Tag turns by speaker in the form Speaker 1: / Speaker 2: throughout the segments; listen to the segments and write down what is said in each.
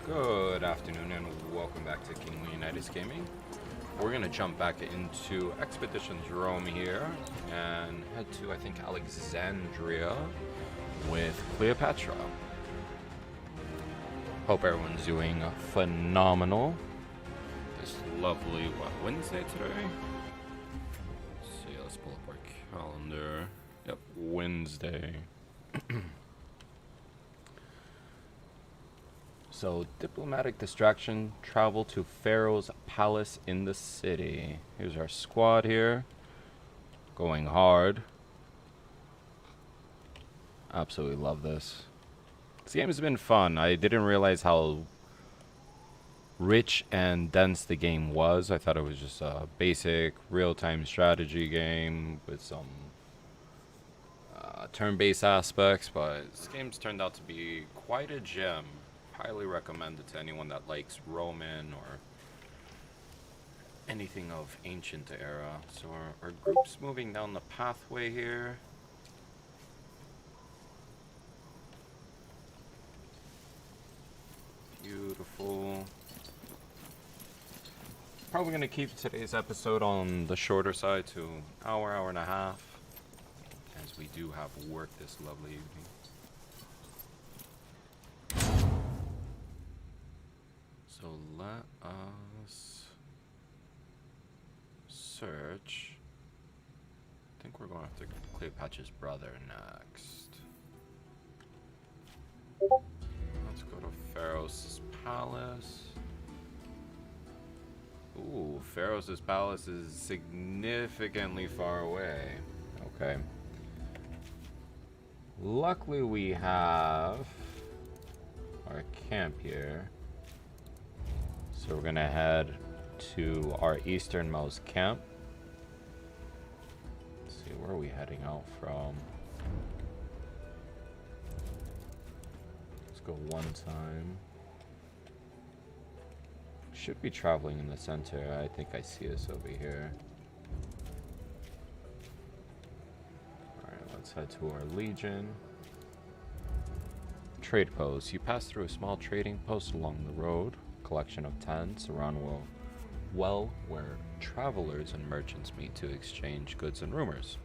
Speaker 1: Good afternoon and welcome back to King Leonidas Gaming. We're going to jump back into Expeditions Rome here and head to, I think, Alexandria with Cleopatra. Hope everyone's doing phenomenal. This lovely, Wednesday today? Let's see, let's pull up our calendar. Yep, Wednesday. So, diplomatic distraction, travel to Pharaoh's palace in the city. Here's our squad here. Going hard. Absolutely love this. This game has been fun. I didn't realize how rich and dense the game was. I thought it was just a basic real-time strategy game with some turn-based aspects, but this game's turned out to be quite a gem. Highly recommend it to anyone that likes Roman or anything of ancient era. So our group's moving down the pathway here. Beautiful. Probably going to keep today's episode on the shorter side to hour and a half, as we do have work this lovely evening. So let us search. I think we're going after Cleopatra's brother next. Let's go to Pharaoh's palace. Ooh, Pharaoh's palace is significantly far away. Okay. Luckily we have our camp here. So we're gonna head to our easternmost camp. Let's see, where are we heading out from? Let's go one time. Should be traveling in the center. I think I see us over here. Alright, let's head to our legion. Trade post. You pass through a small trading post along the road. Collection of tents around where travelers and merchants meet to exchange goods and rumors.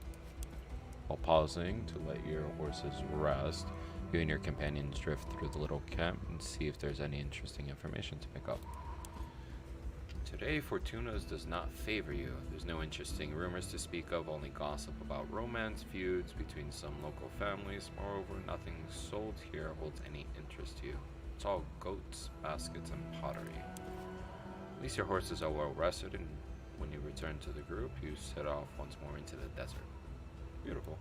Speaker 1: While pausing to let your horses rest, you and your companions drift through the little camp and see if there's any interesting information to pick up. Today, Fortuna's does not favor you. There's no interesting rumors to speak of, only gossip about romance feuds between some local families. Moreover, nothing sold here holds any interest to you. It's all goats, baskets, and pottery. At least your horses are well rested, and when you return to the group, you set off once more into the desert. Beautiful.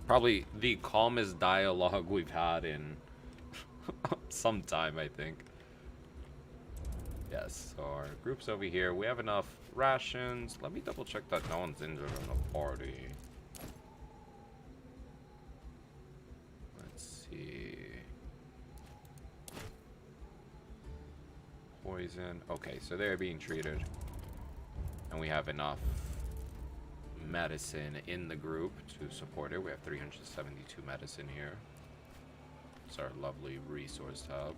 Speaker 1: Probably the calmest dialogue we've had in some time, I think. Yes, so our group's over here. We have enough rations. Let me double check that no one's injured in the party. Let's see. Poison. Okay, so they're being treated. And we have enough medicine in the group to support it. We have 372 medicine here. It's our lovely resource hub.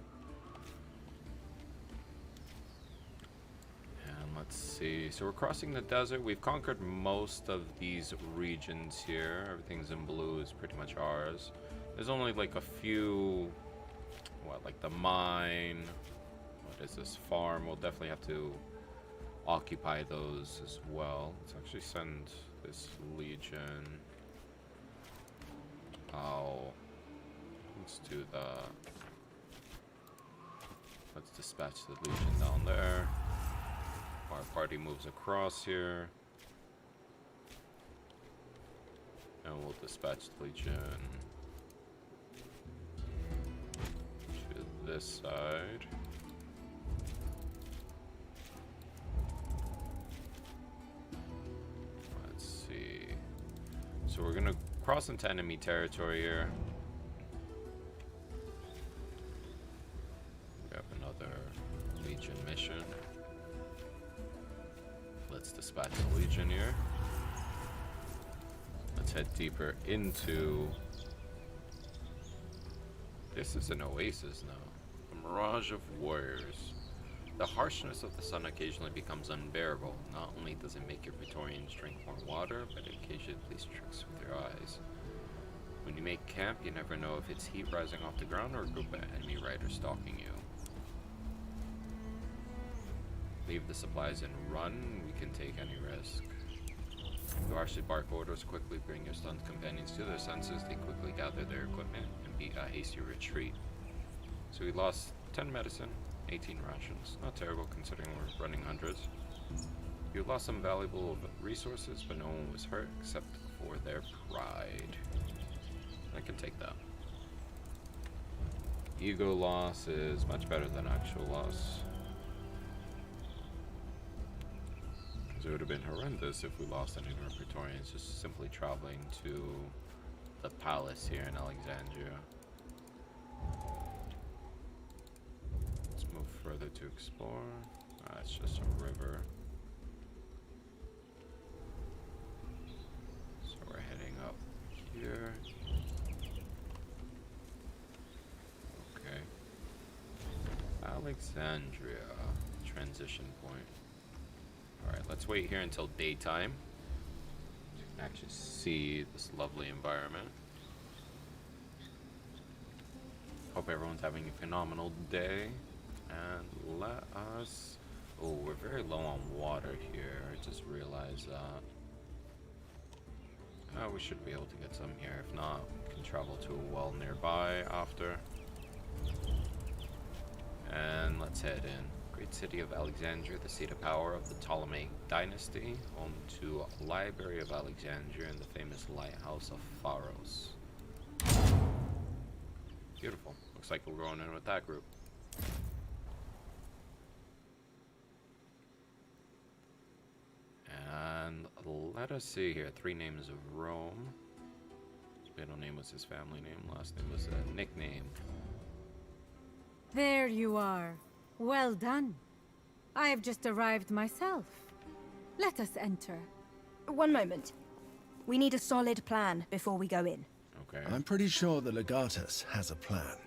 Speaker 1: And let's see. So we're crossing the desert. We've conquered most of these regions here. Everything's in blue is pretty much ours. There's only like a few, what, like the mine. What is this? Farm. We'll definitely have to occupy those as well. Let's actually send this legion. Let's do the... Let's dispatch the legion down there. Our party moves across here. And we'll dispatch the legion to this side. Let's see. So we're gonna cross into enemy territory here. We have another legion mission. Let's dispatch the legion here. Let's head deeper into... This is an oasis now. A mirage of warriors. The harshness of the sun occasionally becomes unbearable. Not only does it make your Praetorians drink more water, but it occasionally plays tricks with your eyes. When you make camp, you never know if it's heat rising off the ground or a group of enemy riders stalking you. Leave the supplies and run, we can take any risk. You harshly bark orders, quickly bring your stunned companions to their senses. They quickly gather their equipment and beat a hasty retreat. So we lost 10 medicine, 18 rations. Not terrible considering we're running hundreds. You lost some valuable resources, but no one was hurt except for their pride. I can take that. Ego loss is much better than actual loss. It would have been horrendous if we lost any of our Praetorians just simply traveling to the palace here in Alexandria. Let's move further to explore. It's just a river. So we're heading up here. Okay. Alexandria, transition point. Alright, let's wait here until daytime. So you can actually see this lovely environment. Hope everyone's having a phenomenal day. And let us... Oh, we're very low on water here. I just realized that. We should be able to get some here. If not, we can travel to a well nearby after. And let's head in. Great city of Alexandria, the seat of power of the Ptolemaic dynasty, home to Library of Alexandria and the famous lighthouse of Pharos. Beautiful. Looks like we're going in with that group. And let us see here. 3 names of Rome. His middle name was his family name. Last name was a nickname.
Speaker 2: There you are. Well done. I have just arrived myself. Let us enter.
Speaker 3: One moment. We need a solid plan before we go in.
Speaker 1: Okay.
Speaker 4: I'm pretty sure the Legatus has a plan.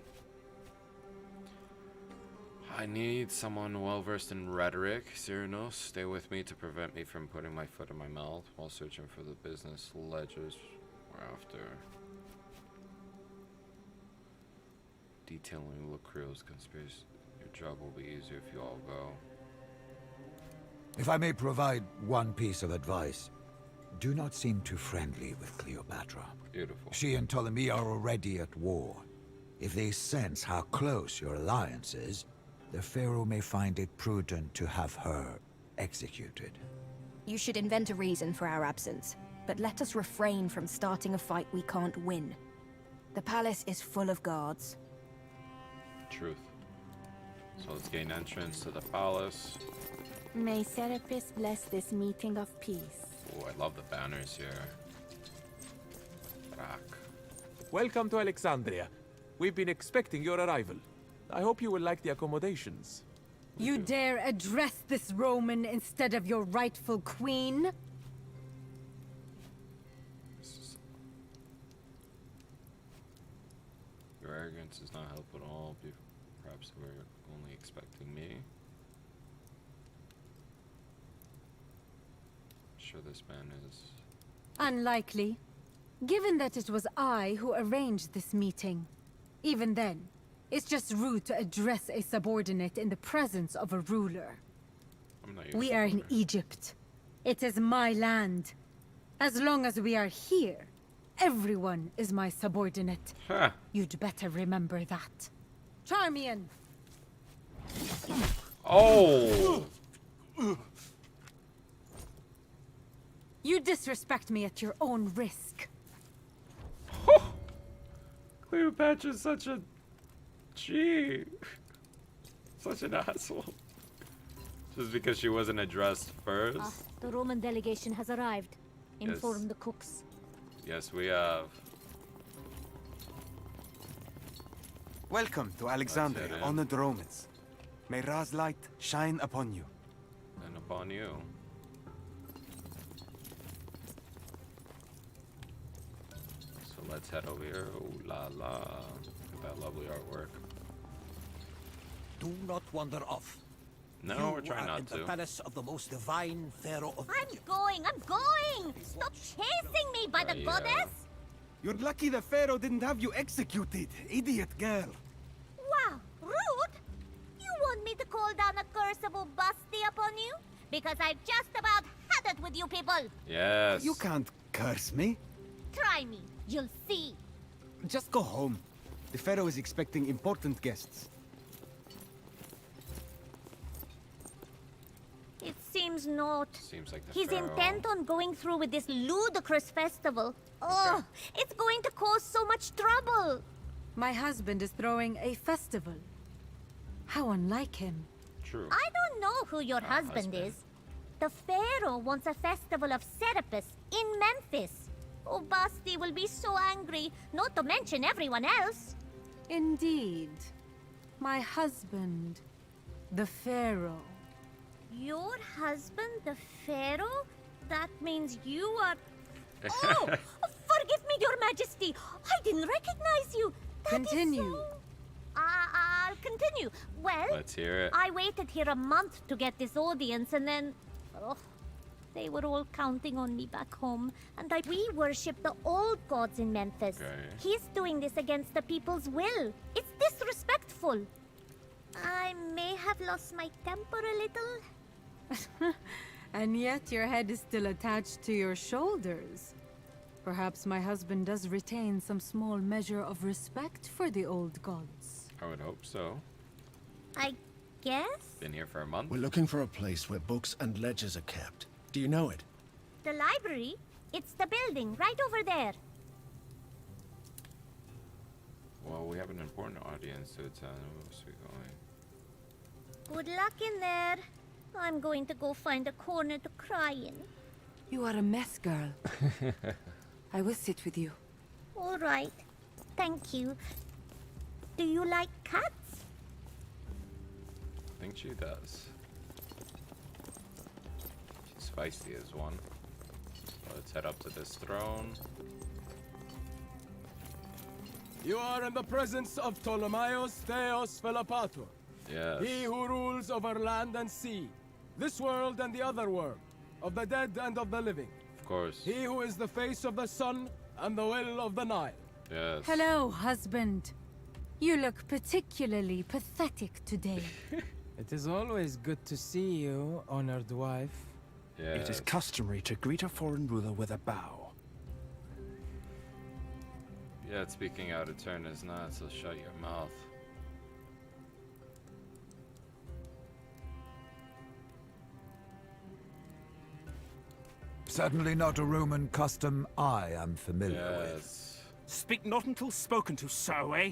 Speaker 1: I need someone well-versed in rhetoric. Cyrano, stay with me to prevent me from putting my foot in my mouth while searching for the business ledgers we're after. Detailing Lucreo's conspiracy. Your job will be easier if you all go.
Speaker 5: If I may provide one piece of advice, do not seem too friendly with Cleopatra.
Speaker 1: Beautiful.
Speaker 5: She and Ptolemy are already at war. If they sense how close your alliance is, the Pharaoh may find it prudent to have her executed.
Speaker 3: You should invent a reason for our absence, but let us refrain from starting a fight we can't win. The palace is full of guards.
Speaker 1: Truth. So let's gain entrance to the palace.
Speaker 6: May Serapis bless this meeting of peace.
Speaker 1: Oh, I love the banners here. Back.
Speaker 7: Welcome to Alexandria. We've been expecting your arrival. I hope you will like the accommodations.
Speaker 2: You dare address this Roman instead of your rightful queen?
Speaker 1: Your arrogance does not help at all. Perhaps we're only expecting me. sure this man is...
Speaker 2: Unlikely, given that it was I who arranged this meeting. Even then, it's just rude to address a subordinate in the presence of a ruler.
Speaker 1: I'm not
Speaker 2: We
Speaker 1: your
Speaker 2: are in
Speaker 1: subordinate.
Speaker 2: Egypt. It is my land. As long as we are here, everyone is my subordinate.
Speaker 1: Ha!
Speaker 2: You'd better remember that. Charmian!
Speaker 1: Oh!
Speaker 2: You disrespect me at your own risk.
Speaker 1: Cleopatra's such a... Gee. Such an asshole. Just because she wasn't addressed first?
Speaker 8: The Roman delegation has arrived. Inform
Speaker 1: Yes.
Speaker 8: the cooks.
Speaker 1: Yes, we have.
Speaker 9: Welcome to Alexandria,
Speaker 1: That's it,
Speaker 9: honored Romans. May Ra's light shine upon you.
Speaker 1: And upon you. So let's head over here. Ooh la la. Look at that lovely artwork.
Speaker 10: Do not wander off.
Speaker 1: No, we're trying
Speaker 10: are
Speaker 1: not
Speaker 10: in
Speaker 1: to.
Speaker 10: the palace of the most divine pharaoh of
Speaker 8: I'm going! Stop chasing me by the
Speaker 1: Yeah.
Speaker 8: goddess!
Speaker 9: You're lucky the pharaoh didn't have you executed, idiot girl.
Speaker 8: Wow, rude! You want me to call down a curse of Ubasti upon you? Because I've just about had it with you people!
Speaker 1: Yes.
Speaker 9: You can't curse me.
Speaker 8: Try me, you'll see.
Speaker 9: Just go home. The pharaoh is expecting important guests.
Speaker 8: It seems not.
Speaker 1: Seems like the
Speaker 8: He's
Speaker 1: pharaoh.
Speaker 8: intent on going through with this ludicrous festival. Oh, it's going to cause so much trouble.
Speaker 2: My husband is throwing a festival. How unlike him.
Speaker 1: True.
Speaker 8: I don't know who your husband
Speaker 1: husband.
Speaker 8: is. The pharaoh wants a festival of Serapis in Memphis. Ubasti will be so angry, not to mention everyone else.
Speaker 2: Indeed. My husband, the Pharaoh.
Speaker 8: Your husband, the pharaoh? That means you are... Oh! Forgive me, your majesty! I didn't recognize you! That is
Speaker 2: Continue.
Speaker 8: so... I'll continue. Well,
Speaker 1: Let's hear it.
Speaker 8: I waited here a month to get this audience, and then... Oh, they were all counting on me back home, and we worship the old gods in Memphis.
Speaker 1: Okay.
Speaker 8: He's doing this against the people's will. It's disrespectful. I may have lost my temper a little.
Speaker 2: And yet your head is still attached to your shoulders. Perhaps my husband does retain some small measure of respect for the old gods.
Speaker 1: I would hope so.
Speaker 8: I guess?
Speaker 1: Been here for a month.
Speaker 4: We're looking for a place where books and ledgers are kept. Do you know it?
Speaker 8: The library? It's the building right over there.
Speaker 1: Well, we have an important audience to attend. Where's we going?
Speaker 8: Good luck in there. I'm going to go find a corner to cry in.
Speaker 11: You are a mess, girl. I will sit with you.
Speaker 8: All right. Thank you. Do you like cats?
Speaker 1: I think she does. She's feisty as one. Let's head up to this throne.
Speaker 7: You are in the presence of Ptolemaeus Theos Philopator.
Speaker 1: Yes.
Speaker 7: He who rules over land and sea, this world and the other world, of the dead and of the living.
Speaker 1: Of course.
Speaker 7: He who is the face of the sun and the will of the Nile.
Speaker 1: Yes.
Speaker 2: Hello, husband. You look particularly pathetic today.
Speaker 12: It is always good to see you, honored wife.
Speaker 1: Yes.
Speaker 13: It is customary to greet a foreign ruler with a bow.
Speaker 1: Yeah, speaking out of turn is not, so shut your mouth.
Speaker 5: Certainly not a Roman custom I am familiar with.
Speaker 1: Yes.
Speaker 13: Speak not until spoken to, so, eh?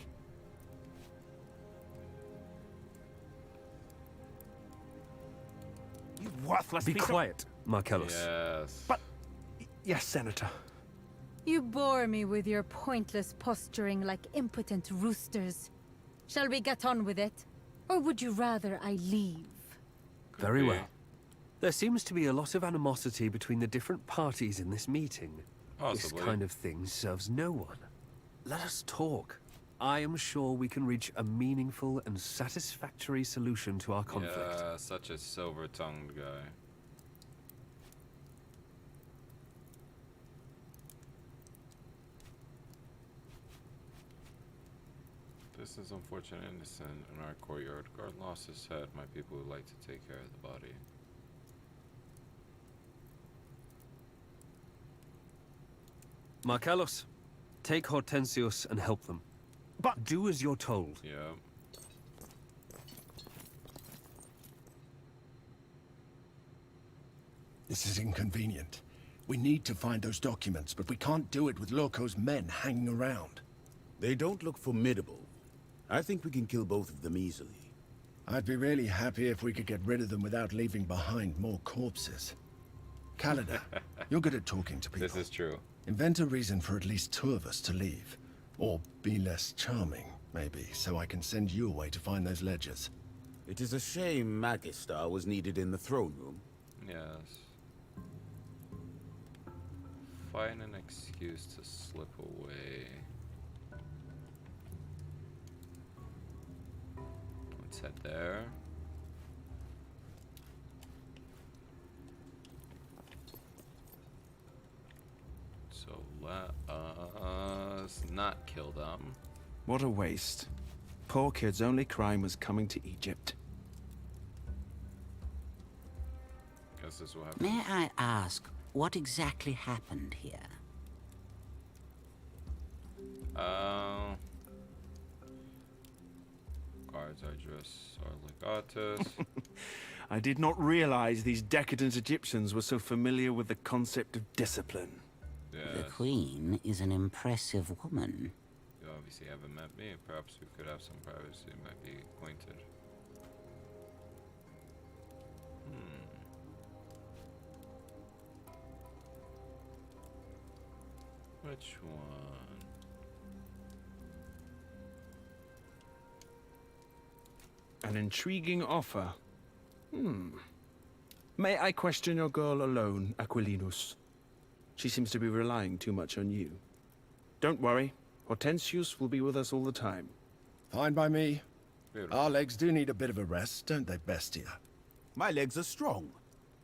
Speaker 13: You worthless
Speaker 14: Be
Speaker 13: piece of-
Speaker 14: quiet, Marcellus.
Speaker 1: Yes.
Speaker 13: But... Yes, Senator.
Speaker 2: You bore me with your pointless posturing like impotent roosters. Shall we get on with it? Or would you rather I leave?
Speaker 14: Very
Speaker 1: be.
Speaker 14: well. There seems to be a lot of animosity between the different parties in this meeting.
Speaker 1: Possibly.
Speaker 14: This kind of thing serves no one. Let us talk. I am sure we can reach a meaningful and satisfactory solution to our conflict.
Speaker 1: Yeah, such a silver-tongued guy. This is unfortunate innocent in our courtyard. Guard lost his head. My people would like to take care of the body.
Speaker 14: Markellos, take Hortensius and help them. But do as you're told.
Speaker 1: Yeah.
Speaker 4: This is inconvenient. We need to find those documents, but we can't do it with Loco's men hanging around.
Speaker 15: They don't look formidable. I think we can kill both of them easily.
Speaker 4: I'd be really happy if we could get rid of them without leaving behind more corpses. Calida, you're good at talking to people.
Speaker 1: This is true.
Speaker 4: Invent a reason for at least 2 of us to leave. Or be less charming, maybe, so I can send you away to find those ledgers.
Speaker 15: It is a shame Magistar was needed in the throne room.
Speaker 1: Yes. Find an excuse to slip away. Let's head there. So let us not kill them.
Speaker 13: What a waste. Poor kid's only crime was coming to Egypt.
Speaker 1: Guess this will happen.
Speaker 16: May I ask, what exactly happened here?
Speaker 1: Guards are just our legatus.
Speaker 13: I did not realize these decadent Egyptians were so familiar with the concept of discipline.
Speaker 16: The Queen is an impressive woman.
Speaker 1: You obviously haven't met me. Perhaps we could have some privacy. Might be acquainted. Which one?
Speaker 13: An intriguing offer. May I question your girl alone, Aquilinus? She seems to be relying too much on you. Don't worry. Hortensius will be with us all the time.
Speaker 4: Fine by me.
Speaker 1: Beautiful.
Speaker 4: Our legs do need a bit of a rest, don't they, Bestia?
Speaker 15: My legs are strong.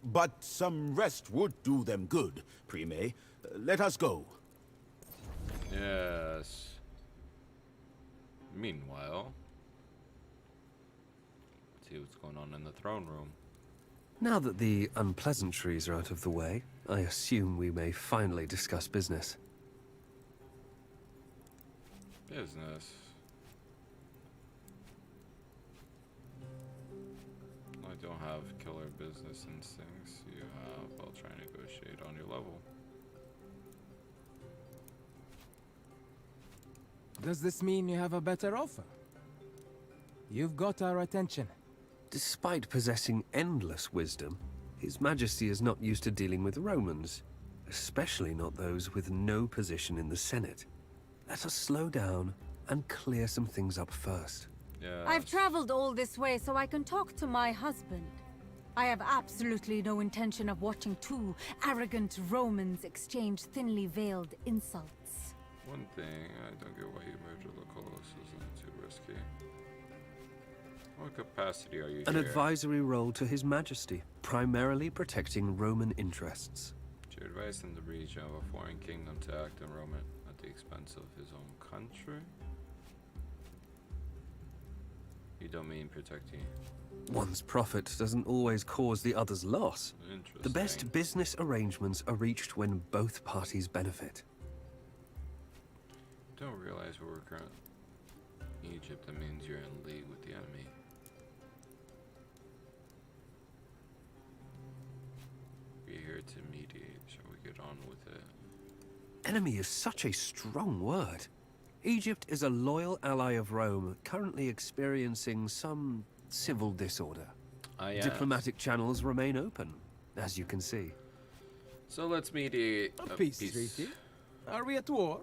Speaker 15: But some rest would do them good, Prime. Let us go.
Speaker 1: Yes. Meanwhile, let's see what's going on in the throne room.
Speaker 14: Now that the unpleasantries are out of the way, I assume we may finally discuss business.
Speaker 1: Business. I don't have killer business instincts. You have. I'll try and negotiate on your level.
Speaker 12: Does this mean you have a better offer? You've got our attention.
Speaker 14: Despite possessing endless wisdom, His Majesty is not used to dealing with Romans, especially not those with no position in the Senate. Let us slow down and clear some things up first.
Speaker 1: Yeah.
Speaker 2: I've traveled all this way so I can talk to my husband. I have absolutely no intention of watching 2 arrogant Romans exchange thinly veiled insults.
Speaker 1: One thing, I don't get why you murdered Lucullus. Isn't too risky. What capacity are you
Speaker 14: An
Speaker 1: here?
Speaker 14: advisory role to His Majesty, primarily protecting Roman interests.
Speaker 1: To advise in the region of a foreign kingdom to act in Roman at the expense of his own country? You don't mean protecting?
Speaker 14: One's profit doesn't always cause the other's loss.
Speaker 1: Interesting.
Speaker 14: The best business arrangements are reached when both parties benefit.
Speaker 1: Don't realize where we're current. Egypt, that means you're in league with the enemy. We're here to mediate. Shall we get on with it?
Speaker 14: Enemy is such a strong word. Egypt is a loyal ally of Rome, currently experiencing some civil disorder. Diplomatic channels remain open, as you can see.
Speaker 1: So let's mediate
Speaker 12: A peace treaty? Are we at war?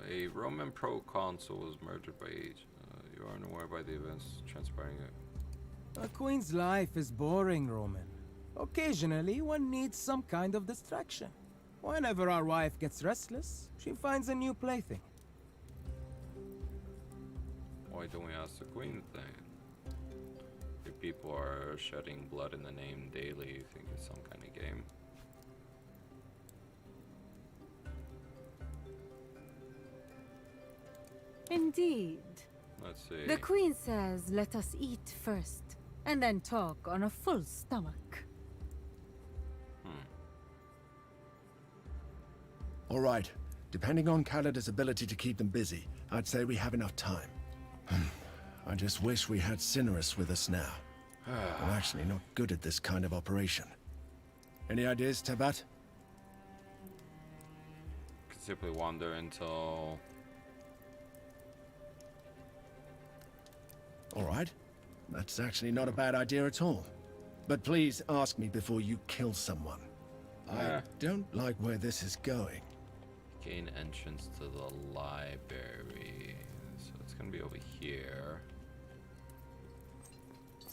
Speaker 1: A Roman proconsul was murdered by age. You are unaware by the events transpiring.
Speaker 12: A queen's life is boring, Roman. Occasionally, one needs some kind of distraction. Whenever our wife gets restless, she finds a new plaything.
Speaker 1: Why don't we ask the queen then? Your people are shedding blood in the name daily. You think it's some kind of game?
Speaker 2: Indeed.
Speaker 1: Let's see.
Speaker 2: The Queen says let us eat first, and then talk on a full stomach.
Speaker 4: All right. Depending on Kalida's ability to keep them busy, I'd say we have enough time. I just wish we had Cinerus with us now. I'm actually not good at this kind of operation. Any ideas, Tabat?
Speaker 1: Could simply wander until...
Speaker 4: All right. That's actually not a bad idea at all. But please ask me before you kill someone. I don't like where this is going.
Speaker 1: Gain entrance to the library. So it's gonna be over here.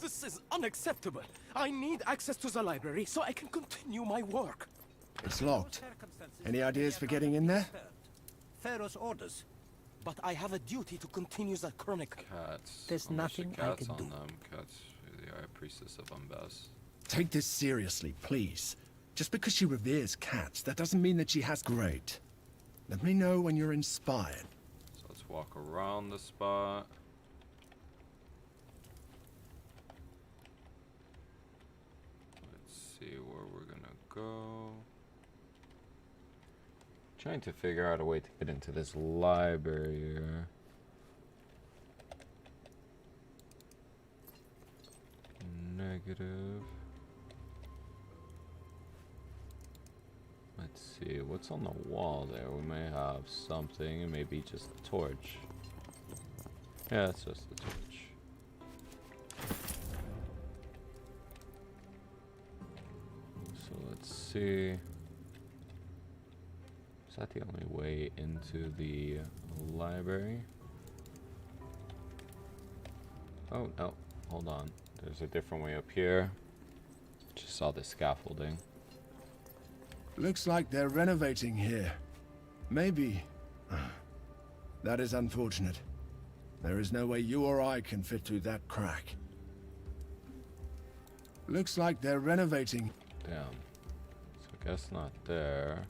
Speaker 12: This is unacceptable. I need access to the library so I can continue my work.
Speaker 4: It's locked. Any ideas for getting in there?
Speaker 10: Pharaoh's orders.
Speaker 12: But I have a duty to continue the chronicle.
Speaker 1: Cats.
Speaker 10: There's
Speaker 1: Unleash the
Speaker 10: nothing I
Speaker 1: cats
Speaker 10: can
Speaker 1: on
Speaker 10: do.
Speaker 1: them. Cats, the High Priestess of Umbas.
Speaker 4: Take this seriously, please. Just because she reveres cats, that doesn't mean that she has... Great. Let me know when you're inspired.
Speaker 1: So let's walk around the spot. Let's see where we're gonna go. Trying to figure out a way to get into this library here. Negative. Let's see, what's on the wall there? We may have something, it may be just a torch. Yeah, it's just a torch. So let's see. Is that the only way into the library? Oh, no, hold on. There's a different way up here. Just saw the scaffolding.
Speaker 4: Looks like they're renovating here. Maybe. That is unfortunate. There is no way you or I can fit through that crack. Looks like they're renovating.
Speaker 1: Damn. So I guess not there.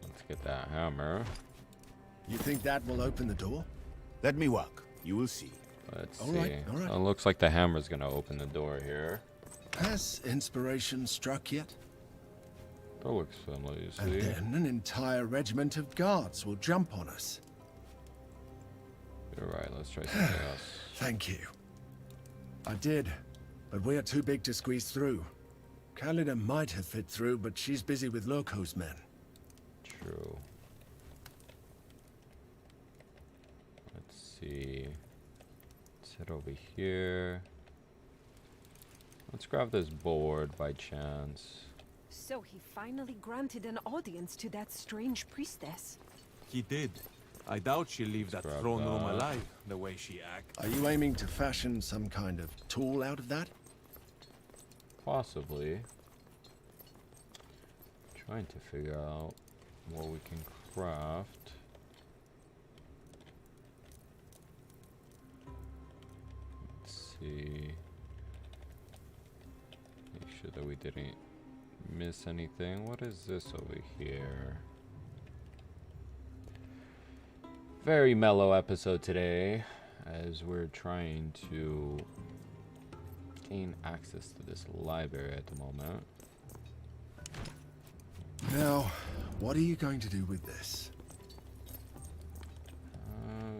Speaker 1: Let's get that hammer.
Speaker 4: You think that will open the door?
Speaker 15: Let me work. You will see.
Speaker 1: Let's
Speaker 4: All
Speaker 1: see.
Speaker 4: right, all right.
Speaker 1: It looks like the hammer's gonna open the door here.
Speaker 4: Has inspiration struck yet?
Speaker 1: That looks familiar, you
Speaker 4: And
Speaker 1: see.
Speaker 4: then an entire regiment of guards will jump on us.
Speaker 1: You're right, let's try something else.
Speaker 4: Thank you. I did, but we are too big to squeeze through. Kalida might have fit through, but she's busy with Loco's men.
Speaker 1: True. Let's see. Let's head over here. Let's grab this board by chance.
Speaker 11: So he finally granted an audience to that strange priestess.
Speaker 7: He did. I doubt she'll leave that
Speaker 1: grab
Speaker 7: throne room
Speaker 1: that.
Speaker 7: alive, the way she acts.
Speaker 4: Are you aiming to fashion some kind of tool out of that?
Speaker 1: Possibly. Trying to figure out what we can craft. Let's see. Make sure that we didn't miss anything. What is this over here? Very mellow episode today, as we're trying to gain access to this library at the moment.
Speaker 4: Now, what are you going to do with this?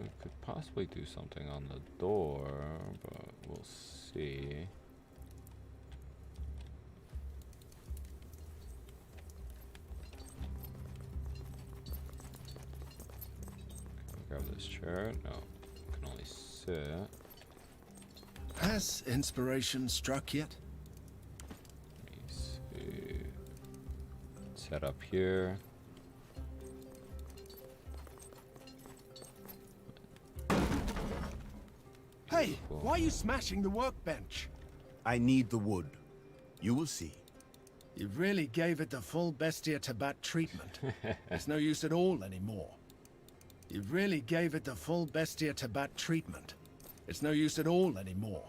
Speaker 1: We could possibly do something on the door, but we'll see. Can we grab this chair? No, can only sit.
Speaker 4: Has inspiration struck yet?
Speaker 1: Let me see. Set up here.
Speaker 4: Hey, why are you smashing the workbench?
Speaker 15: I need the wood. You will see.
Speaker 4: You really gave it the full Bestia Tabat treatment. It's no use at all anymore. You really gave it the full Bestia Tabat treatment. It's no use at all anymore.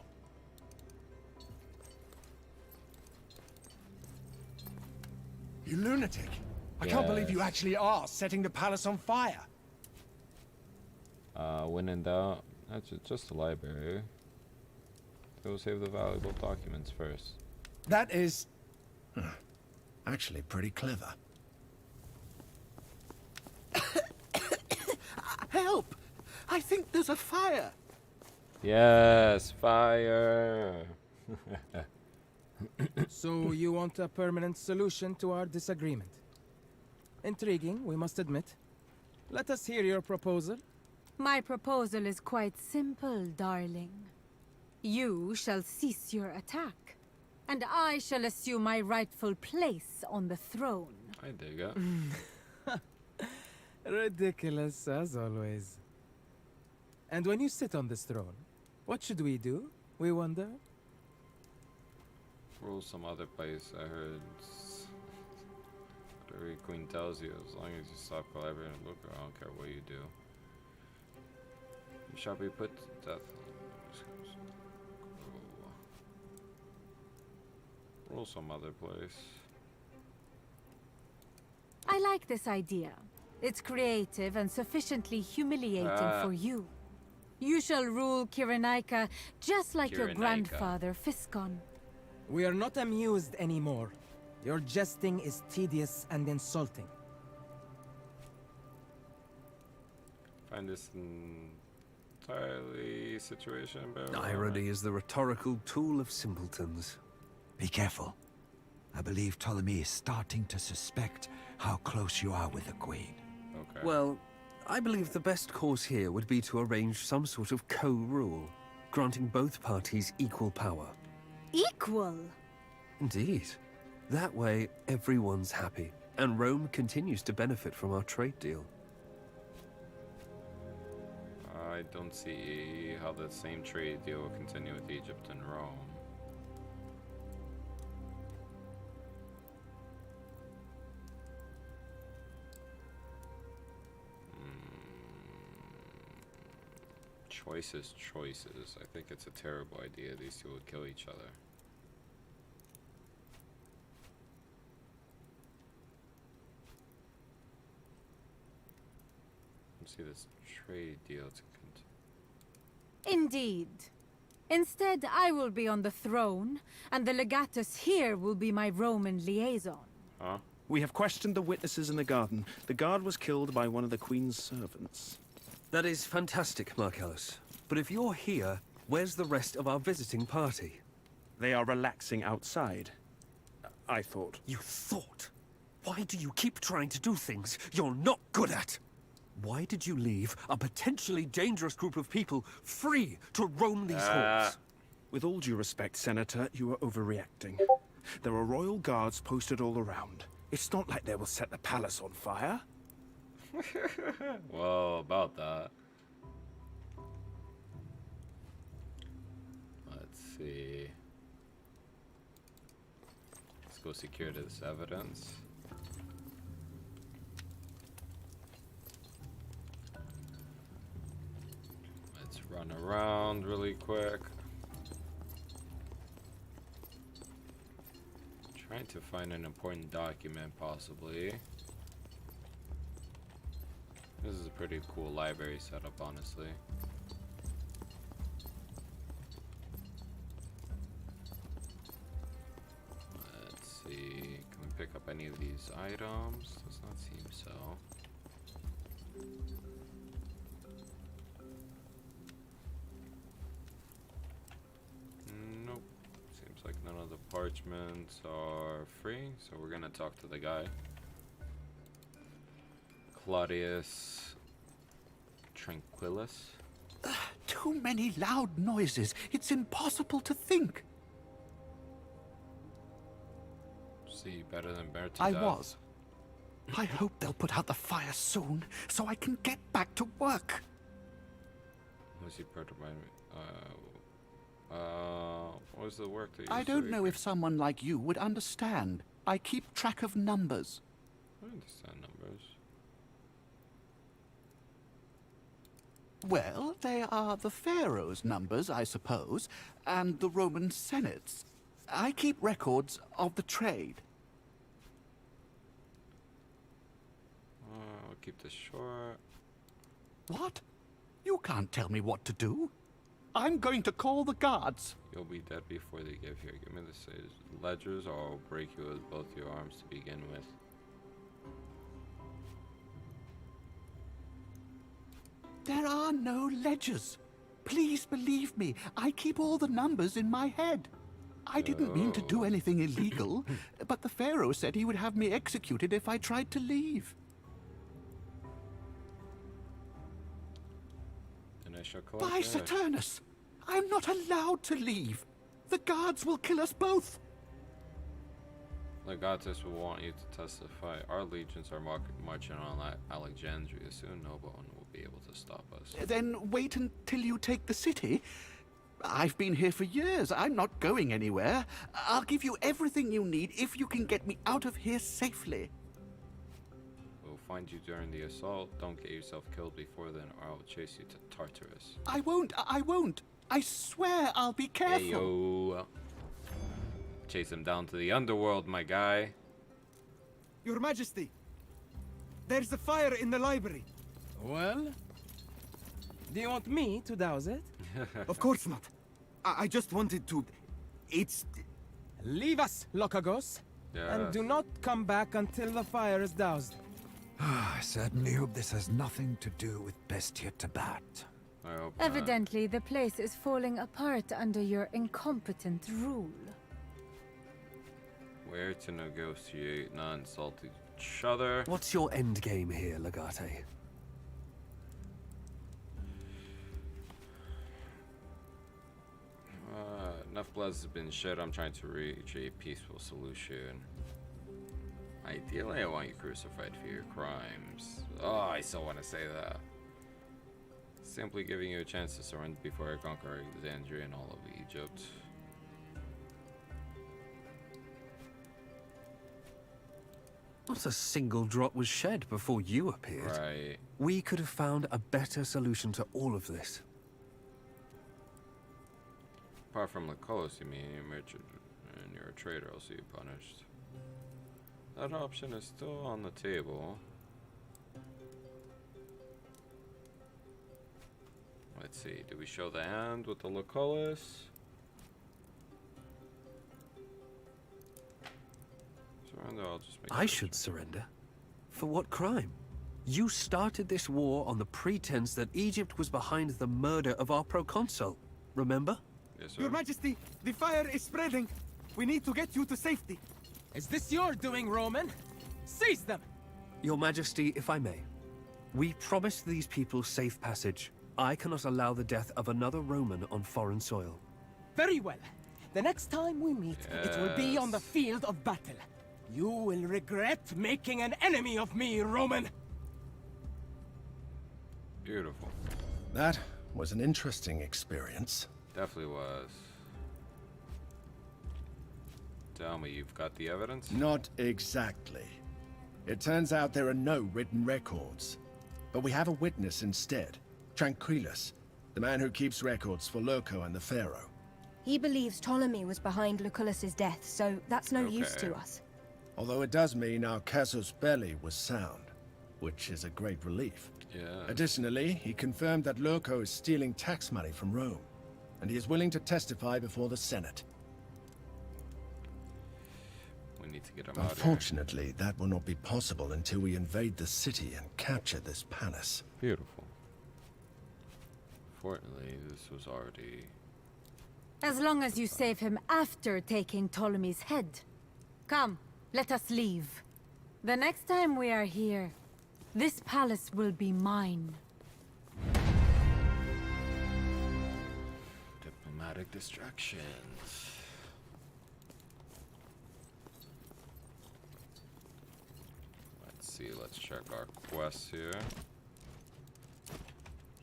Speaker 4: You lunatic! I can't believe you
Speaker 1: Yes.
Speaker 4: actually are setting the palace on fire!
Speaker 1: When in doubt, that's just the library. Go save the valuable documents first.
Speaker 4: That is... actually pretty clever.
Speaker 10: Help! I think there's a fire!
Speaker 1: Yes, fire!
Speaker 12: So you want a permanent solution to our disagreement? Intriguing, we must admit. Let us hear your proposal.
Speaker 2: My proposal is quite simple, darling. You shall cease your attack, and I shall assume my rightful place on the throne.
Speaker 1: I dig it.
Speaker 12: Ridiculous, as always. And when you sit on this throne, what should we do, we wonder?
Speaker 1: Rule some other place, I heard. Whatever your queen tells you, as long as you stop collaborating and look, I don't care what you do. You shall be put to death. Rule some other place.
Speaker 2: I like this idea. It's creative and sufficiently humiliating for you. You shall rule Kyrenaika just like your
Speaker 1: Kyrenaika.
Speaker 2: grandfather, Fiskon.
Speaker 12: We are not amused anymore. Your jesting is tedious and insulting.
Speaker 1: Find this entirely situation better.
Speaker 14: Irony is the rhetorical tool of simpletons.
Speaker 5: Be careful. I believe Ptolemy is starting to suspect how close you are with the Queen.
Speaker 1: Okay.
Speaker 14: Well, I believe the best course here would be to arrange some sort of co-rule, granting both parties equal power.
Speaker 2: Equal?
Speaker 14: Indeed. That way, everyone's happy, and Rome continues to benefit from our trade deal.
Speaker 1: I don't see how the same trade deal will continue with Egypt and Rome. Choices, choices. I think it's a terrible idea these two would kill each other. See this trade deal to
Speaker 2: Indeed. Instead, I will be on the throne, and the legatus here will be my Roman liaison.
Speaker 1: Huh?
Speaker 13: We have questioned the witnesses in the garden. The guard was killed by one of the Queen's servants.
Speaker 14: That is fantastic, Marcellus. But if you're here, where's the rest of our visiting party?
Speaker 13: They are relaxing outside. I thought.
Speaker 14: You thought? Why do you keep trying to do things you're not good at? Why did you leave a potentially dangerous group of people free to roam these halls?
Speaker 13: With all due respect, Senator, you are overreacting. There are royal guards posted all around. It's not like they will set the palace on fire.
Speaker 1: Well, about that. Let's see. Let's go secure this evidence. Let's run around really quick. Trying to find an important document, possibly. This is a pretty cool library setup, honestly. Let's see. Can we pick up any of these items? Does not seem so. Nope. Seems like none of the parchments are free, so we're gonna talk to the guy. Claudius Tranquillus.
Speaker 10: Too many loud noises. It's impossible to think.
Speaker 1: See, better than bear to
Speaker 10: I
Speaker 1: death.
Speaker 10: was. I hope they'll put out the fire soon, so I can get back to work.
Speaker 1: Was he perturbed? What was the work that you
Speaker 10: I don't know if someone like you would understand. I keep track of numbers.
Speaker 1: I understand numbers.
Speaker 10: Well, they are the Pharaoh's numbers, I suppose, and the Roman Senate's. I keep records of the trade.
Speaker 1: I'll keep this short.
Speaker 10: What? You can't tell me what to do. I'm going to call the guards.
Speaker 1: You'll be dead before they get here. Give me the sage ledgers, or I'll break you with both your arms to begin with.
Speaker 10: There are no ledgers. Please believe me, I keep all the numbers in my head. I didn't mean to do anything illegal, but the Pharaoh said he would have me executed if I tried to leave.
Speaker 1: And I shall collect
Speaker 10: By
Speaker 1: it.
Speaker 10: Saturnus! I'm not allowed to leave. The guards will kill us both.
Speaker 1: Legatus will want you to testify. Our legions are marching on Alexandria soon. No one will be able to stop us.
Speaker 10: Then wait until you take the city. I've been here for years. I'm not going anywhere. I'll give you everything you need if you can get me out of here safely.
Speaker 1: We'll find you during the assault. Don't get yourself killed before then, or I'll chase you to Tartarus.
Speaker 10: I won't. I won't. I swear I'll be careful.
Speaker 1: Hey, yo. Chase him down to the underworld, my guy.
Speaker 9: Your Majesty, there's a fire in the library.
Speaker 12: Well, do you want me to douse it?
Speaker 9: Of course not. I just wanted to... It's...
Speaker 12: Leave us, Lokagos. And do not come back until the fire is doused.
Speaker 5: I certainly hope this has nothing to do with Bestia Tabat.
Speaker 1: I hope
Speaker 2: Evidently, the place is falling apart under your incompetent rule.
Speaker 1: Where to negotiate, not insult each other.
Speaker 14: What's your end game here, Legate?
Speaker 1: Enough blood has been shed. I'm trying to reach a peaceful solution. Ideally, I want you crucified for your crimes. Oh, I still want to say that. Simply giving you a chance to surrender before I conquer Alexandria and all of Egypt.
Speaker 14: Not a single drop was shed before you appeared.
Speaker 1: Right.
Speaker 14: We could have found a better solution to all of this.
Speaker 1: Apart from Lucullus, you mean you're a merchant and you're a traitor, I'll see you punished. That option is still on the table. Let's see, do we show the hand with the Lucullus? Surrender, I'll just make
Speaker 14: I should surrender? For what crime? You started this war on the pretense that Egypt was behind the murder of our proconsul, remember?
Speaker 1: Yes, sir.
Speaker 9: Your Majesty, the fire is spreading. We need to get you to safety.
Speaker 12: Is this your doing, Roman? Seize them!
Speaker 14: Your Majesty, if I may. We promised these people safe passage. I cannot allow the death of another Roman on foreign soil.
Speaker 12: Very well. The next time we meet, it will be on the field of battle. You will regret making an enemy of me, Roman!
Speaker 1: Beautiful.
Speaker 4: That was an interesting experience.
Speaker 1: Definitely was. Tell me, you've got the evidence?
Speaker 4: Not exactly. It turns out there are no written records. But we have a witness instead. Tranquillus, the man who keeps records for Loco and the Pharaoh.
Speaker 3: He believes Ptolemy was behind Lucullus's death, so that's no use to us.
Speaker 4: Although it does mean our casus belli was sound, which is a great relief.
Speaker 1: Yeah.
Speaker 4: Additionally, he confirmed that Loco is stealing tax money from Rome, and he is willing to testify before the Senate.
Speaker 1: We need to get him out of here.
Speaker 4: Unfortunately, that will not be possible until we invade the city and capture this palace.
Speaker 1: Beautiful. Fortunately, this was already...
Speaker 2: As long as you save him after taking Ptolemy's head. Come, let us leave. The next time we are here, this palace will be mine.
Speaker 1: Diplomatic distractions. Let's see, let's check our quests here.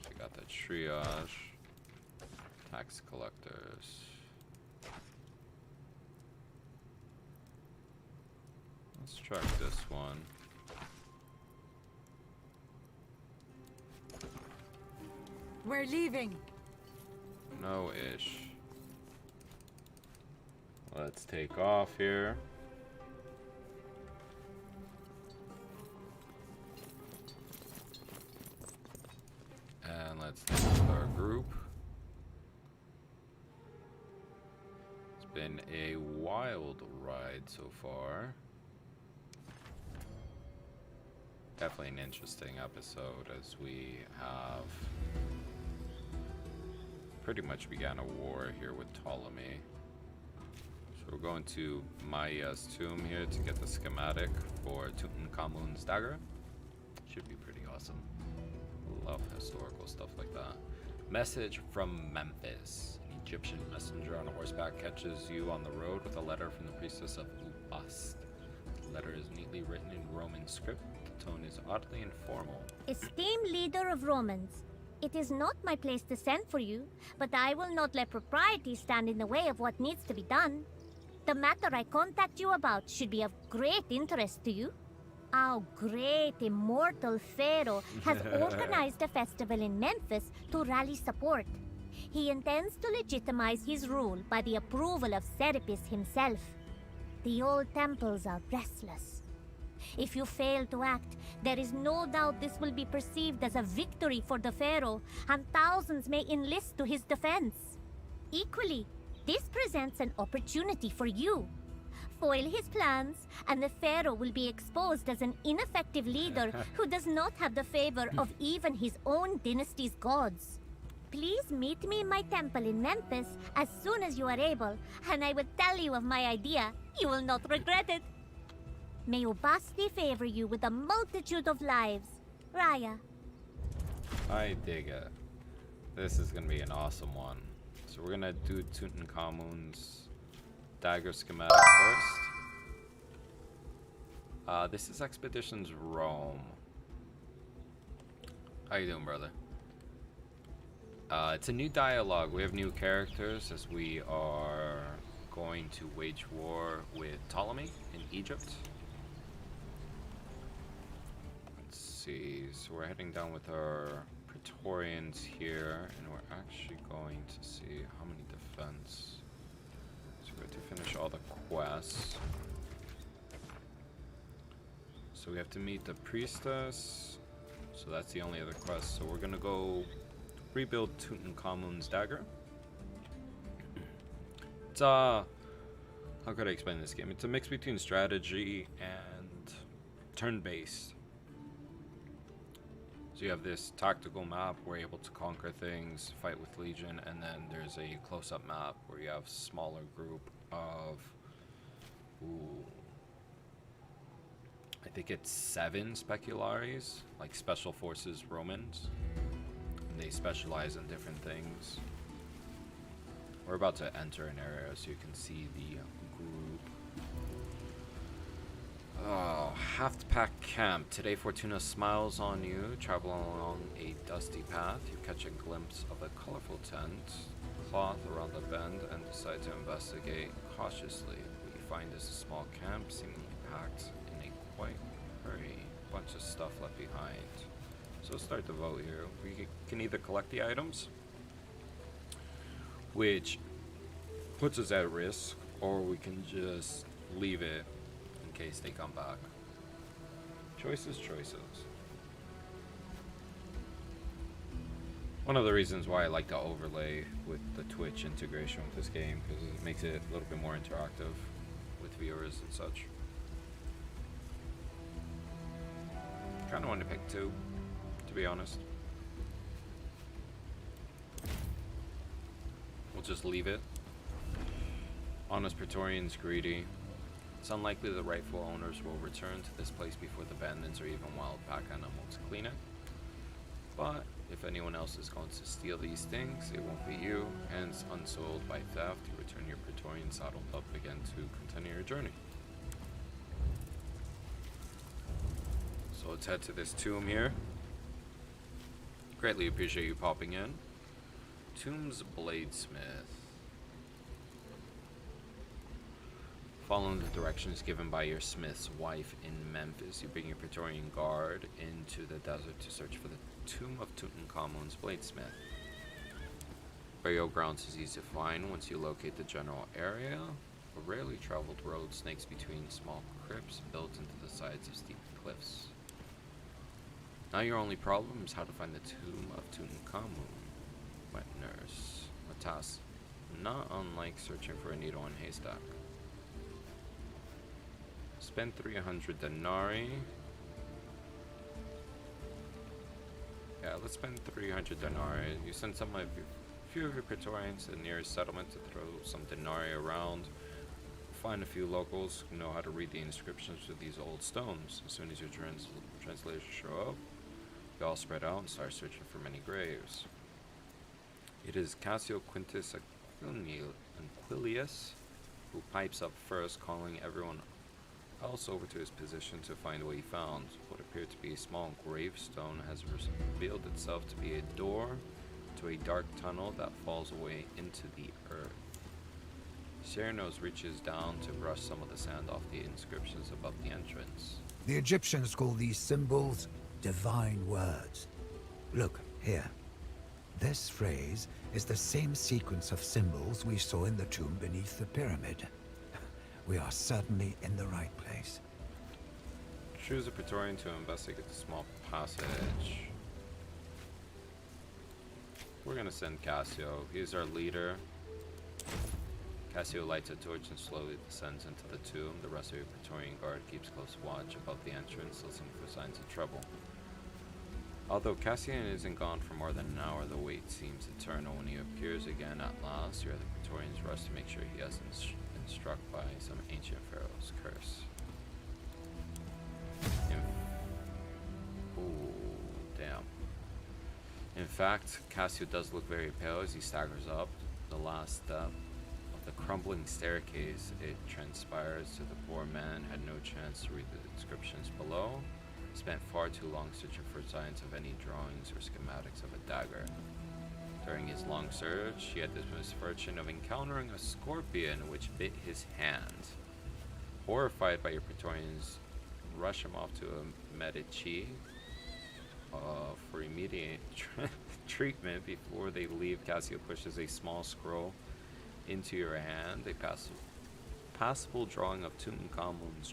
Speaker 1: We got the triage. Tax collectors. Let's track this one.
Speaker 2: We're leaving.
Speaker 1: No-ish. Let's take off here. let's think with our group. It's been a wild ride so far. Definitely an interesting episode as we have pretty much began a war here with Ptolemy. So we're going to Maya's tomb here to get the schematic for Tutankhamun's dagger. Should be pretty awesome. Love historical stuff like that. Message from Memphis. An Egyptian messenger on horseback catches you on the road with a letter from the priestess of Ubast. The letter is neatly written in Roman script. The tone is oddly informal.
Speaker 8: Esteemed leader of Romans, it is not my place to send for you, but I will not let propriety stand in the way of what needs to be done. The matter I contact you about should be of great interest to you. Our great immortal pharaoh has organized a festival in Memphis to rally support. He intends to legitimize his rule by the approval of Serapis himself. The old temples are restless. If you fail to act, there is no doubt this will be perceived as a victory for the pharaoh, and thousands may enlist to his defense. Equally, this presents an opportunity for you. Foil his plans, and the pharaoh will be exposed as an ineffective leader who does not have the favor of even his own dynasty's gods. Please meet me in my temple in Memphis as soon as you are able, and I will tell you of my idea. You will not regret it. May Ubasti favor you with a multitude of lives. Raya.
Speaker 1: I dig it. This is gonna be an awesome one. So we're gonna do Tutankhamun's dagger schematic first. This is Expeditions Rome. How you doing, brother? It's a new dialogue. We have new characters as we are going to wage war with Ptolemy in Egypt. Let's see. So we're heading down with our Praetorians here, and we're actually going to see how many defense. So we have to finish all the quests. So we have to meet the priestess. So that's the only other quest. So we're gonna go rebuild Tutankhamun's dagger. It's how could I explain this game? It's a mix between strategy and turn-based. So you have this tactical map where you're able to conquer things, fight with Legion, and then there's a close-up map where you have smaller group of, I think it's 7 Specularies, like Special Forces Romans. And they specialize in different things. We're about to enter an area so you can see the group. Oh, half-pack camp. Today Fortuna smiles on you. Travel along a dusty path. You catch a glimpse of a colorful tent, cloth around the bend, and decide to investigate cautiously. What you find is a small camp, seemingly packed in a quite hurry. Bunch of stuff left behind. So start the vote here. We can either collect the items, which puts us at risk, or we can just leave it in case they come back. Choices. One of the reasons why I like to overlay with the Twitch integration with this game, because it makes it a little bit more interactive with viewers and such. Kind of want to pick 2. To be honest, we'll just leave it. Honest Praetorians greedy. It's unlikely the rightful owners will return to this place before the bandits or even wild pack animals clean it. But if anyone else is going to steal these things, it won't be you. Hence, unsold by theft, you return your Praetorian saddled up again to continue your journey. So let's head to this tomb here. Greatly appreciate you popping in. Tomb's Bladesmith. Following the directions given by your smith's wife in Memphis, you bring your Praetorian guard into the desert to search for the tomb of Tutankhamun's Bladesmith. Burial grounds is easy to find once you locate the general area. A rarely traveled road snakes between small crypts built into the sides of steep cliffs. Now your only problem is how to find the tomb of Tutankhamun. Wet nurse. A task not unlike searching for a needle in a haystack. Spend 300 denarii. Yeah, let's spend 300 denarii. You send some of your, few of your Praetorians to the nearest settlement to throw some denarii around. Find a few locals who know how to read the inscriptions to these old stones. As soon as your translators show up, you all spread out and start searching for many graves. It is Caseo Quintus Aquilius who pipes up first, calling everyone else over to his position to find what he found. What appeared to be a small gravestone has revealed itself to be a door to a dark tunnel that falls away into the earth. Cyrnos reaches down to brush some of the sand off the inscriptions above the entrance.
Speaker 5: The Egyptians call these symbols divine words. Look, here. This phrase is the same sequence of symbols we saw in the tomb beneath the pyramid. We are certainly in the right place.
Speaker 1: Choose a Praetorian to investigate the small passage. We're gonna send Caseo. He's our leader. Caseo lights a torch and slowly descends into the tomb. The rest of your Praetorian guard keeps close watch above the entrance, listening for signs of trouble. Although Cassian isn't gone for more than an hour, the wait seems eternal. When he appears again at last, your other Praetorians rush to make sure he hasn't been struck by some ancient pharaoh's curse. Damn. In fact, Casio does look very pale as he staggers up the last step of the crumbling staircase. It transpires that the poor man had no chance to read the inscriptions below. Spent far too long searching for signs of any drawings or schematics of a dagger. During his long search, he had the misfortune of encountering a scorpion which bit his hand. Horrified by your Praetorians, rush him off to a Medici for immediate treatment. Before they leave, Casio pushes a small scroll into your hand. A passable drawing of Tutankhamun's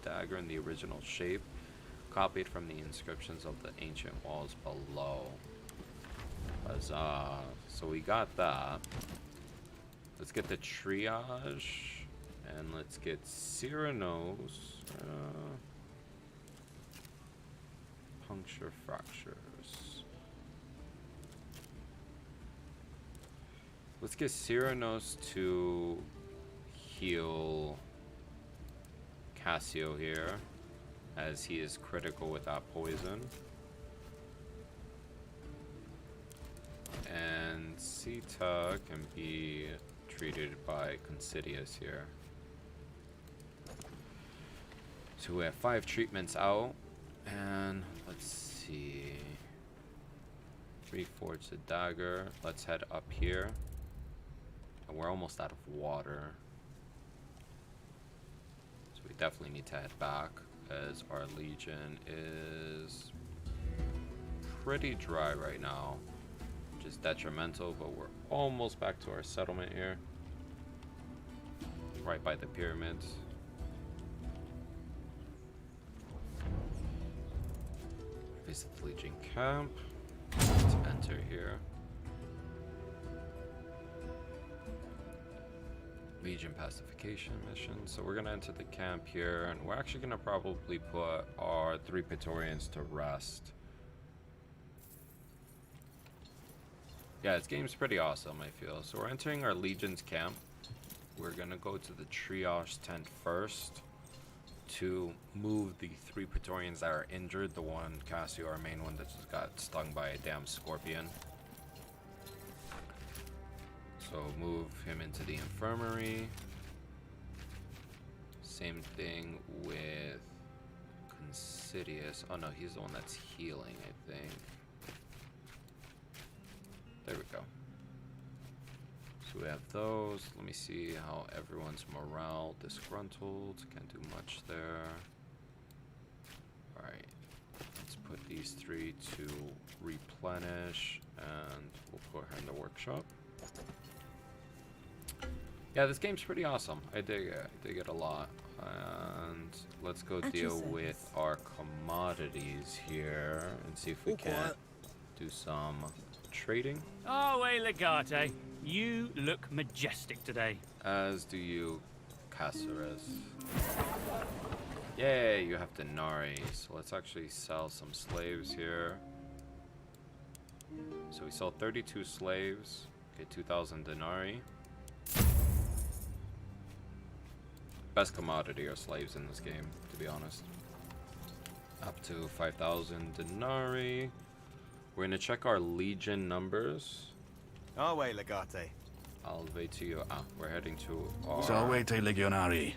Speaker 1: dagger in the original shape, copied from the inscriptions of the ancient walls below. Huzzah. So we got that. Let's get the triage, and let's get Cyrano's puncture fractures. Let's get Cyrano's to heal Casio here, as he is critical with that poison. And Sita can be treated by Considious here. So we have 5 treatments out, and let's see. 3 forged the dagger. Let's head up here. And we're almost out of water, so we definitely need to head back, as our legion is pretty dry right now, which is detrimental, but we're almost back to our settlement here, right by the pyramids. Visit the legion camp. Let's enter here. Legion pacification mission. So we're gonna enter the camp here, and we're actually gonna probably put our 3 Praetorians to rest. Yeah, this game's pretty awesome, I feel. So we're entering our Legion's camp. We're gonna go to the triage tent first to move the 3 Praetorians that are injured. The one, Casio, our main one, that just got stung by a damn scorpion. So move him into the infirmary. Same thing with Considious. Oh no, he's the one that's healing, I think. There we go. So we have those. Let me see how everyone's morale. Disgruntled. Can't do much there. Alright. Let's put these 3 to replenish, and we'll put her in the workshop. Yeah, this game's pretty awesome. I dig it a lot. And let's go
Speaker 11: At your
Speaker 1: deal
Speaker 11: service.
Speaker 1: with our commodities here and see if we can do some trading.
Speaker 17: Oh, hey, Legate. You look majestic today.
Speaker 1: As do you, Caceres. Yay, you have Denari. So let's actually sell some slaves here. So we sold 32 slaves. Okay, 2,000 denarii. Best commodity are slaves in this game, to be honest. Up to 5,000 denarii. We're gonna check our legion numbers.
Speaker 9: Away, Legate.
Speaker 1: I'll wait to you. Ah, we're heading to our
Speaker 18: Salvete Legionari.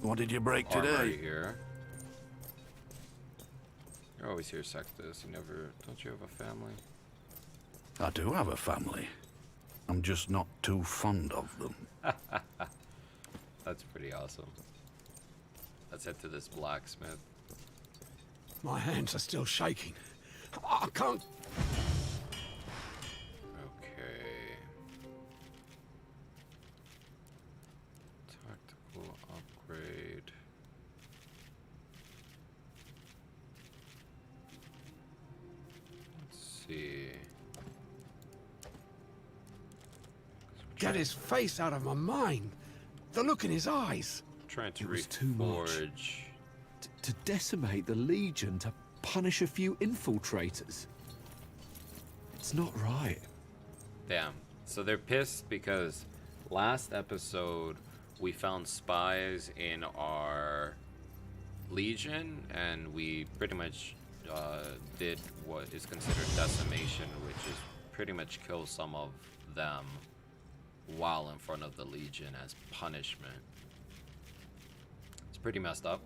Speaker 18: What did you break
Speaker 1: armory
Speaker 18: today?
Speaker 1: here. You're always here, Sextus. You never... Don't you have a family?
Speaker 18: I do have a family. I'm just not too fond of them.
Speaker 1: That's pretty awesome. Let's head to this blacksmith.
Speaker 19: My hands are still shaking. I can't...
Speaker 1: Okay. Tactical upgrade. Let's see.
Speaker 19: Get his face out of my mind. The look in his eyes.
Speaker 1: Trying to
Speaker 20: It was too much.
Speaker 1: reforge.
Speaker 20: To decimate the Legion, to punish a few infiltrators. It's not right.
Speaker 1: Damn. So they're pissed because last episode we found spies in our legion and we pretty much did what is considered decimation, which is pretty much kill some of them while in front of the legion as punishment. It's pretty messed up.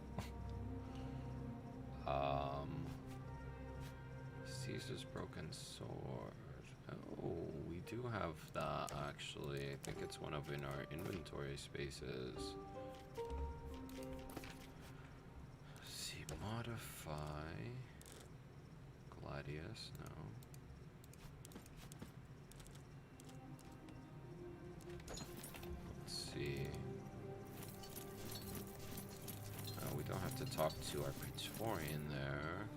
Speaker 1: Caesar's broken sword. Oh, we do have that actually. I think it's one of in our inventory spaces. Let's see, modify. Gladius, no. Let's see. We don't have to talk to our Praetorian there.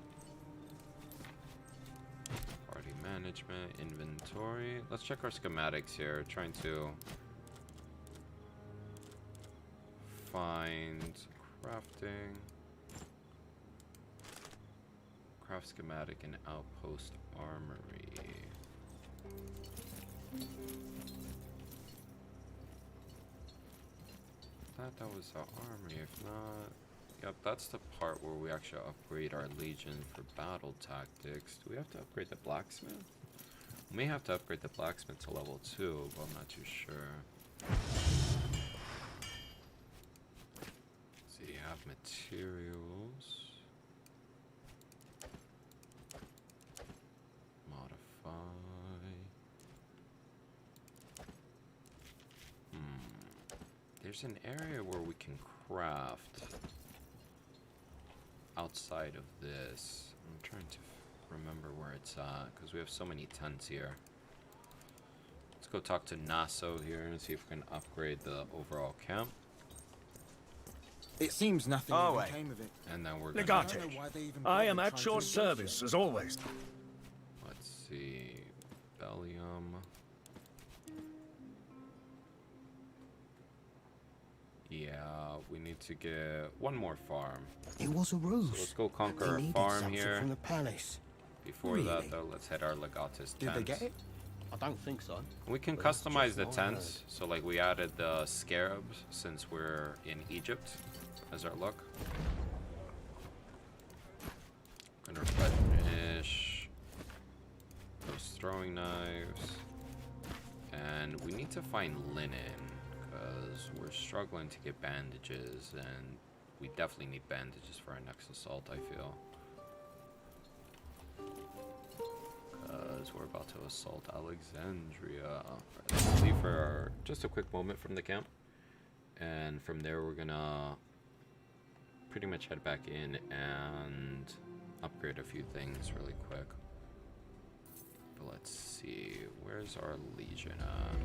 Speaker 1: Party management, inventory. Let's check our schematics here. Trying to find crafting. Craft schematic and outpost armory. That was our armory. If not, yep, that's the part where we actually upgrade our legion for battle tactics. Do we have to upgrade the blacksmith? We may have to upgrade the blacksmith to level 2, but I'm not too sure. So you have materials. Modify. There's an area where we can craft outside of this. I'm trying to remember where it's at because we have so many tents here. Let's go talk to Naso here and see if we can upgrade the overall camp.
Speaker 9: It seems nothing even came of it.
Speaker 1: And then we're
Speaker 9: Legate, I am at your service, as always.
Speaker 1: Let's see. Bellium. Yeah, we need to get one more farm.
Speaker 9: It was a ruse.
Speaker 1: So let's go conquer
Speaker 9: They
Speaker 1: our
Speaker 9: needed
Speaker 1: farm
Speaker 9: something
Speaker 1: here.
Speaker 9: from the palace.
Speaker 1: Before that, though, let's hit our legatus
Speaker 9: Did
Speaker 1: tents.
Speaker 9: they get it? I don't think so.
Speaker 1: We can
Speaker 9: But it's
Speaker 1: customize
Speaker 9: just
Speaker 1: the
Speaker 9: my
Speaker 1: tents. So, like, we added the scarabs since we're in Egypt as our look. Gonna finish those throwing knives. And we need to find linen because we're struggling to get bandages, and we definitely need bandages for our next assault, I feel. Because we're about to assault Alexandria. Let's leave for just a quick moment from the camp. And from there we're gonna pretty much head back in and upgrade a few things really quick. But let's see, where's our legion at?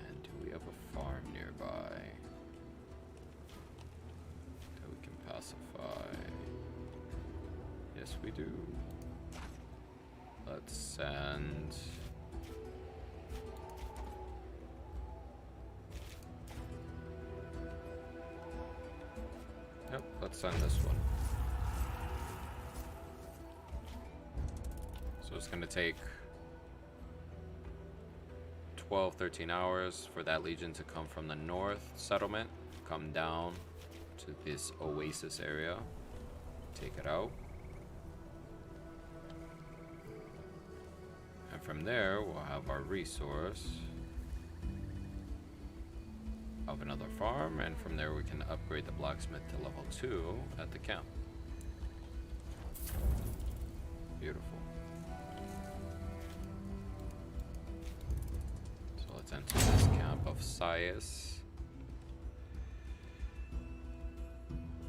Speaker 1: And do we have a farm nearby? classify? Yes, we do. Let's send. Yep, let's send this one. So it's gonna take 12, 13 hours for that legion to come from the north settlement, come down to this oasis area, take it out. And from there, we'll have our resource of another farm, and from there we can upgrade the blacksmith to level 2 at the camp. Beautiful. So let's enter this camp of Sias.